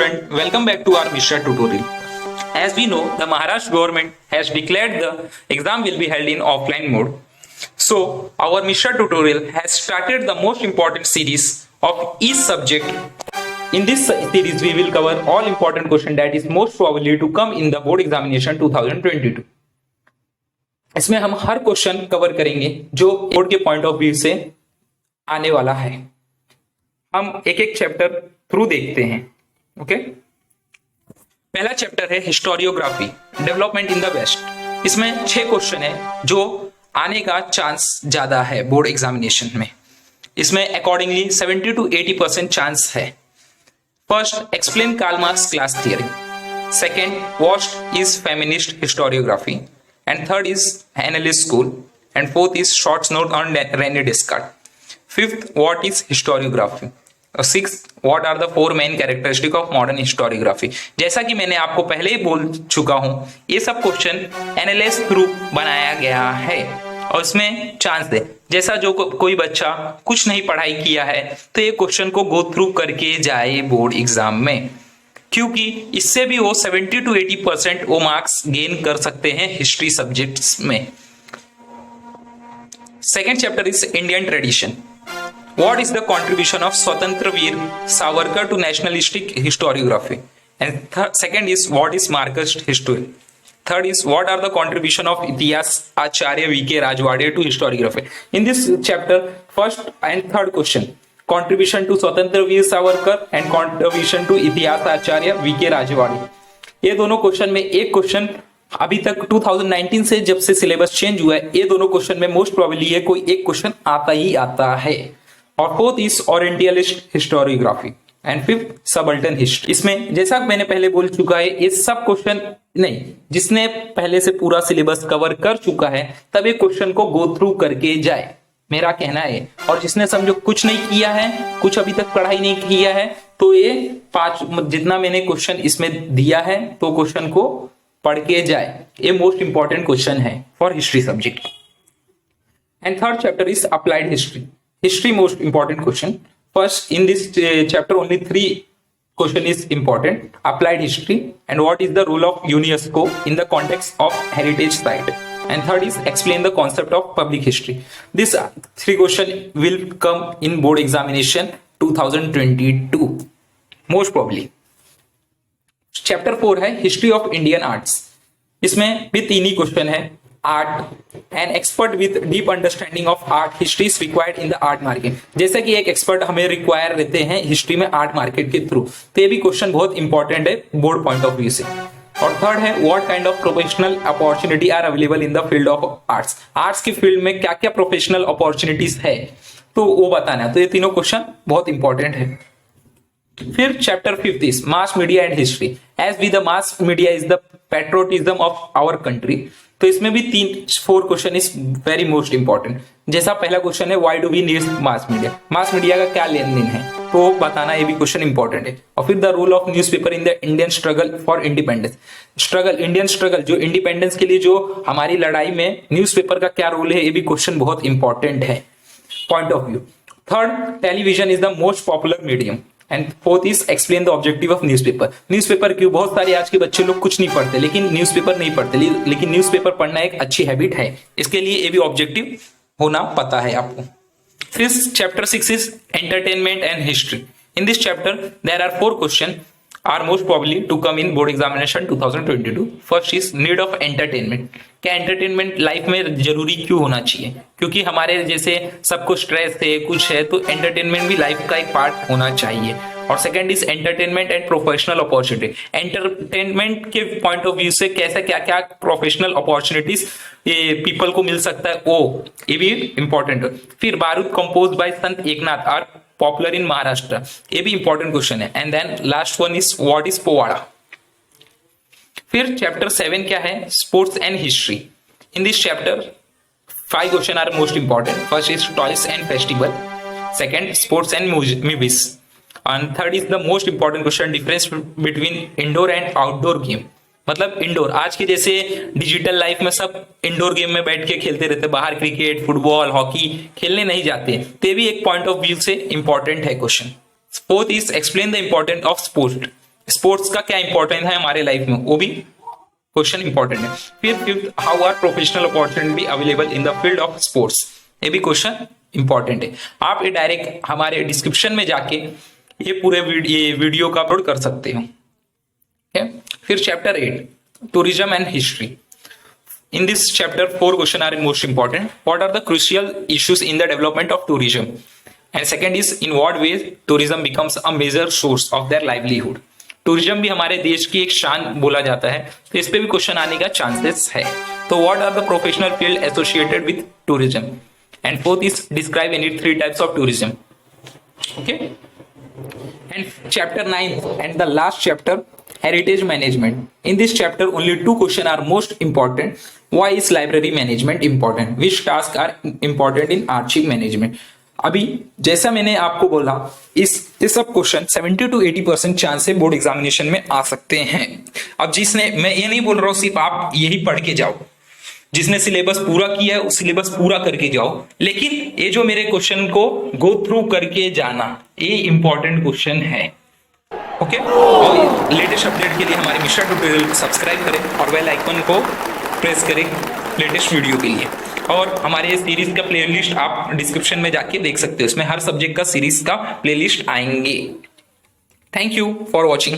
student, welcome back to our Mishra tutorial. As we know, the Maharashtra government has declared the exam will be held in offline mode. So, our Mishra tutorial has started the most important series of each subject. In this series, we will cover all important questions that is most probably to come in the board examination 2022. इसमें हम हर question cover करेंगे जो board के point of view से आने वाला है. हम एक एक चैप्टर थ्रू देखते हैं. ओके, पहला चैप्टर है historiography, development in the West. इसमें 6 क्वेश्चन है जो आने का चांस ज्यादा है बोर्ड एग्जामिनेशन में. इसमें अकॉर्डिंगली 70 to 80% चांस है. First, explain Karl Marx class theory. Second, what is feminist historiography. And third is analyst school. And fourth is short note on René Descartes. Fifth, what is historiography? Sixth, what are the 4 main characteristics of modern historiography? जैसा कि मैंने आपको पहले ही बोल चुका हूं, ये सब क्वेश्चन एनालिस्ट थ्रू बनाया गया है और इसमें चांस दे. जैसा जो कोई बच्चा कुछ नहीं पढ़ाई किया है तो ये क्वेश्चन को गो थ्रू करके जाए बोर्ड एग्जाम में, क्योंकि इससे भी वो 70 to 80% वो मार्क्स गेन कर सकते हैं हिस्ट्री सब्जेक्ट्स में. Second chapter is Indian tradition. What is the contribution of Swatantra Veer Savarkar to nationalistic historiography. And second is what is Marxist history. Third is what are the contribution of Itihas Acharya V K. Rajwade to historiography. In this chapter first and third question, contribution to Swatantra Veer Savarkar and contribution to Itihas Acharya V K. Rajwade. ये दोनों question में एक question अभी तक 2019 से जब से syllabus change हुआ है, ये दोनों क्वेश्चन में मोस्ट प्रोबेबली है कोई एक क्वेश्चन आता ही आता है. और fourth is orientalist historiography and fifth subaltern history. इसमें जैसा मैंने पहले बोल चुका है, ये सब क्वेश्चन नहीं, जिसने पहले से पूरा सिलेबस कवर कर चुका है तब ये क्वेश्चन को गो थ्रू करके जाए, मेरा कहना है. और जिसने समझो कुछ नहीं किया है, कुछ अभी तक पढ़ाई नहीं किया है, तो ये 5 जितना मैंने क्वेश्चन इसमें दिया है तो क्वेश्चन को पढ़ के जाए. ये मोस्ट इंपॉर्टेंट क्वेश्चन है for history subject. And third chapter is applied history. History most important question. First, in this chapter only 3 question is important. Applied history and what is the role of UNESCO in the context of heritage site. And third is explain the concept of public history. These 3 question will come in board examination 2022 most probably. Chapter 4 है history of Indian arts. इसमें भी 3 ही question है. Art, an expert with deep understanding of art history is required in the art market. जैसे कि एक expert हमें require रहते हैं हिस्ट्री में आर्ट मार्केट के थ्रू, तो ये भी क्वेश्चन बहुत इंपॉर्टेंट है बोर्ड पॉइंट ऑफ व्यू से. और थर्ड है what kind of professional opportunity are available in the field of arts. Arts की फील्ड में क्या क्या प्रोफेशनल अपॉर्चुनिटीज है तो वो बताना है. तो ये तीनों क्वेश्चन बहुत इंपॉर्टेंट है. फिर chapter 5 is mass media and history. As be the mass media is the patriotism of our country. तो इसमें भी 4 question is very most important. जैसा पहला क्वेश्चन है why do we need mass media. Mass media का क्या लेन then है तो बताना, ये भी क्वेश्चन इंपॉर्टेंट है. और फिर the role of newspaper in the Indian struggle for independence. Indian struggle जो इंडिपेंडेंस के लिए जो हमारी लड़ाई में न्यूज़पेपर का क्या रोल है, ये भी क्वेश्चन बहुत इंपॉर्टेंट है point of view. Third, television is the most popular medium. And fourth is explain the objective of newspaper. Newspaper क्यों, बहुत सारे आज के बच्चे लोग कुछ नहीं पढ़ते, लेकिन न्यूज़पेपर नहीं पढ़ते, लेकिन न्यूज़पेपर पढ़ना एक अच्छी हैबिट है. इसके लिए ये भी ऑब्जेक्टिव होना पता है आपको. फिर chapter 6 is entertainment and history. In this chapter there are 4 question are most probably to come in board examination 2022. First is need of entertainment. क्या एंटरटेनमेंट लाइफ में जरूरी क्यों होना चाहिए, क्योंकि हमारे जैसे सबको स्ट्रेस है कुछ है तो एंटरटेनमेंट भी लाइफ का एक पार्ट होना चाहिए. और second is entertainment and professional opportunity. Entertainment के पॉइंट ऑफ व्यू से कैसे क्या क्या प्रोफेशनल अपॉर्चुनिटीज पीपल को मिल सकता है, वो ये भी इंपॉर्टेंट है. फिर बारूद compose by Sant Eknath are popular in Maharashtra. ये भी इंपॉर्टेंट क्वेश्चन है. And then last one is what is powada. फिर चैप्टर 7 क्या है, sports and history. In this chapter 5 question are most important. First is toys and festival. Second sports and movies. And third is the most important question, difference between indoor and outdoor game. मतलब indoor, आज के जैसे digital life में सब indoor game में बैठ के खेलते रहते, बाहर क्रिकेट फुटबॉल हॉकी खेलने नहीं जाते, तो ये भी एक पॉइंट ऑफ व्यू से इंपॉर्टेंट है question. Fourth is explain the importance of sport. Sports का क्या इंपॉर्टेंस है हमारे लाइफ में, वो भी क्वेश्चन इंपॉर्टेंट है। फिर fifth, how are professional opportunity available in the field of sports, ये भी क्वेश्चन इंपॉर्टेंट है। आप ये डायरेक्ट हमारे डिस्क्रिप्शन में जाके ये पूरे वीडियो का अपलोड कर सकते हो। फिर chapter 8, tourism and history. In this chapter, 4 questions are most important. What are the crucial issues in the development of tourism? And second is, in what ways tourism becomes a major source of their livelihood? Tourism भी हमारे देश की एक शान बोला जाता है, तो इस पे भी क्वेश्चन आने का चांसेस है। तो what are the professional field associated with tourism? And fourth is, describe any 3 types of tourism. Okay, and chapter 9 and the last chapter, heritage management. In this chapter only 2 questions are most important. Why is library management important? Which tasks are important in archive management? अभी जैसा मैंने आपको बोला, इस सब question 70 to 80% chance से board examination में आ सकते हैं। अब जिसने, मैं ये नहीं बोल रहा हूँ सिर्फ आप यही पढ़ के जाओ, जिसने सिलेबस पूरा किया है उस सिलेबस पूरा करके जाओ, लेकिन ये जो मेरे क्वेश्चन को गो थ्रू करके जाना, ये इंपॉर्टेंट क्वेश्चन है। ओके, और लेटेस्ट अपडेट के लिए हमारे मिश्रा ट्यूटोरियल को सब्सक्राइब करें और बेल आइकन को प्रेस करें लेटेस्ट वीडियो के लिए। और हमारे सीरीज का प्लेलिस्ट आप डिस्क्रिप्शन में जाके देख सकते हो, उसमें हर सब्जेक्ट का सीरीज का प्लेलिस्ट आएंगे। Thank you for watching.